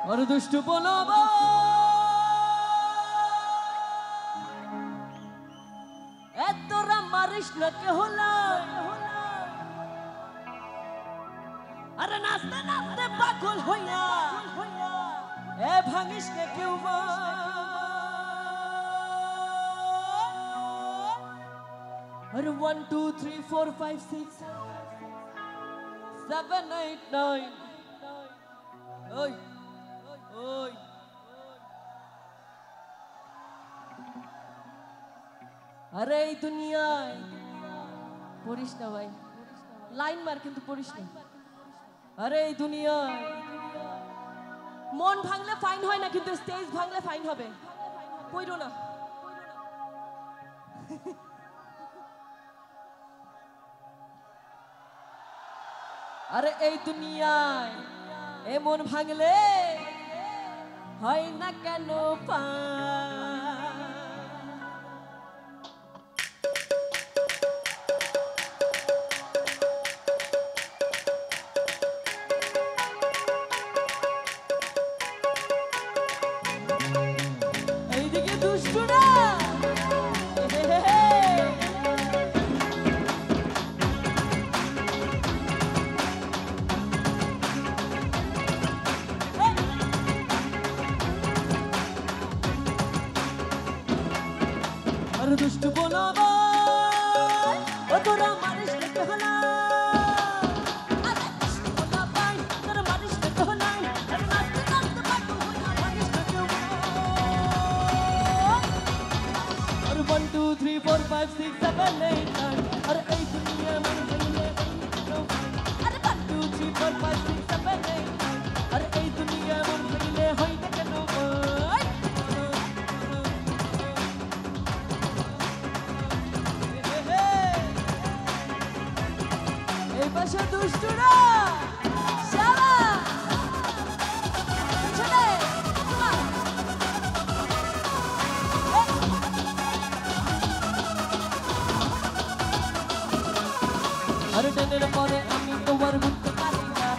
और दुष्ट बोलो তোরা মারিস না কে হলা আরে নাচতে নাচতে পাগল হইয়া এ ভাঙিস কে কেউ আরে 1 2 3 4 5 6 7 8 9 ওই ওই अरे दुनिया पढ़िस ना भाई लाइन मार किन्तु पढ़िस ना अरे दुनिया मन भांगले फाइन হয় না কিন্তু স্টেজ ভাঙলে ফাইন হবে কইরো না আরে এই দুনিয়ায় এ মন ভাঙলে হয় না কেন अरे दुष्ट बोलो भाई ओ तोरा मारिस के कहला अरे दुष्ट बोलो भाई तोरा मारिस के कहला अरे नाचते नाचते पागल होया मारिस के कहला अरे 1 2 3 4 5 6 7 8 9 अरे ए दुनिया में चले अरे 1 2 3 4 5 6 7 8 9 अरे ए दुनिया में चले होई ना केनो পাশে দুষ্টুরা শালা চলে আরে টেনের পরে আমি তোমার বুঝতে পারি না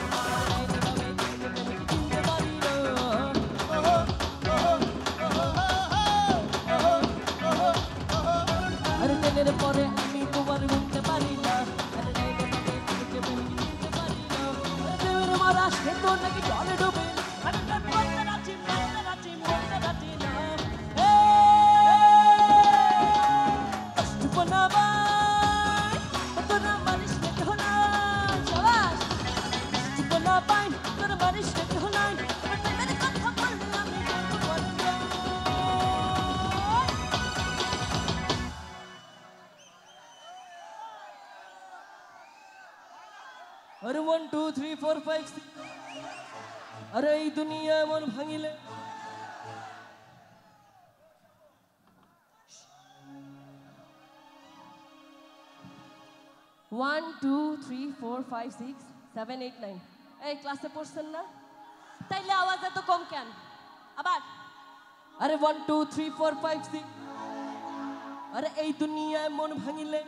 আরে টেনের পরে আমি তোমার বুঝতে পারি না রাষ্ট্রে তো নাকি জলে ডুবে अरे 1 2 3 4 5 6 अरे এই দুনিয়া মন ভাঙিলে one two three four five six seven eight nine এই ক্লাসে পড়ছেন না তাইলে আওয়াজ এত কম কেন আবার আরে 1 2 3 4 5 6 আরে এই দুনিয়ায় মন ভাঙিলে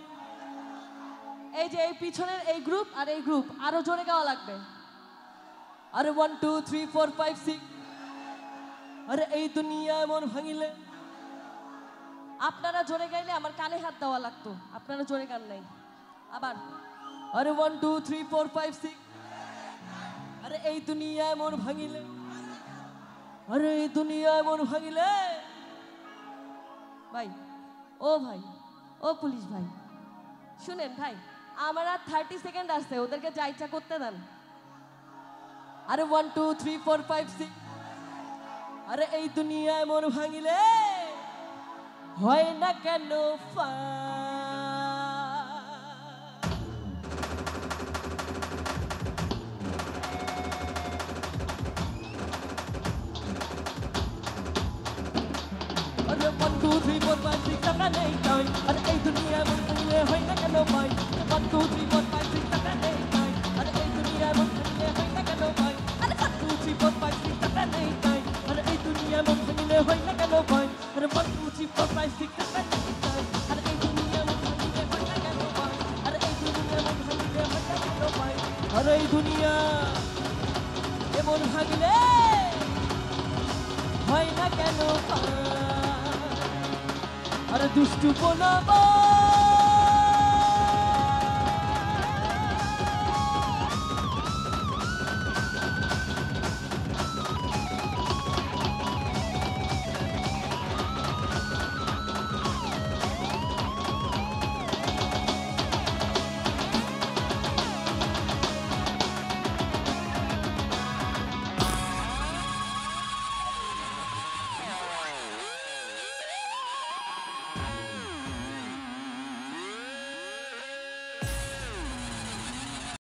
এই যে এই পিছনের এই গ্রুপ আর এই গ্রুপ আরো জোরে গাওয়া লাগবে अरे 1 2 3 4 5 6 अरे এই দুনিয়ায় মন ভাঙিলে আপনারা জোরে গাইলে আমার কানে হাত দেওয়া লাগতো আপনারা জোরে গান নাই আবার अरे 1 2 3 4 5 6 अरे এই দুনিয়ায় মন ভাঙিলে अरे এই দুনিয়ায় মন ভাঙিলে ভাই ও পুলিশ ভাই শুনেন ভাই আমার আর 30 সেকেন্ড আছে ওদেরকে যা ইচ্ছা করতে দেন अरे 1 2 3 4 5 6 अरे এই দুনিয়ায় মন ভাঙিলে হয় না কেন अरे 1 2 3 4 5 6 7 8 9 अरे এই দুনিয়ায় মন ভাঙিলে হয় না কেন ভাই 1 2 3 4 5 6 7 8 9 अरे এই দুনিয়ায় মন ভাঙিলে হয় না কেন ভাই अरे 1 2 3 4 5 6 7 8 9 अरे এই দুনিয়ায় মন ভাঙিলে হয় না কেন ভাই अरे 1 2 3 4 5 6 7 8 9 अरे এই দুনিয়ায় মন ভাঙিলে হয় না কেন ভাই अरे এই দুনিয়ায় মন ভাঙিলে হয় না কেন ভাই अरे এই দুনিয়া এমন ভাঙিলে কেন পায়? আরে দুষ্টু পোনা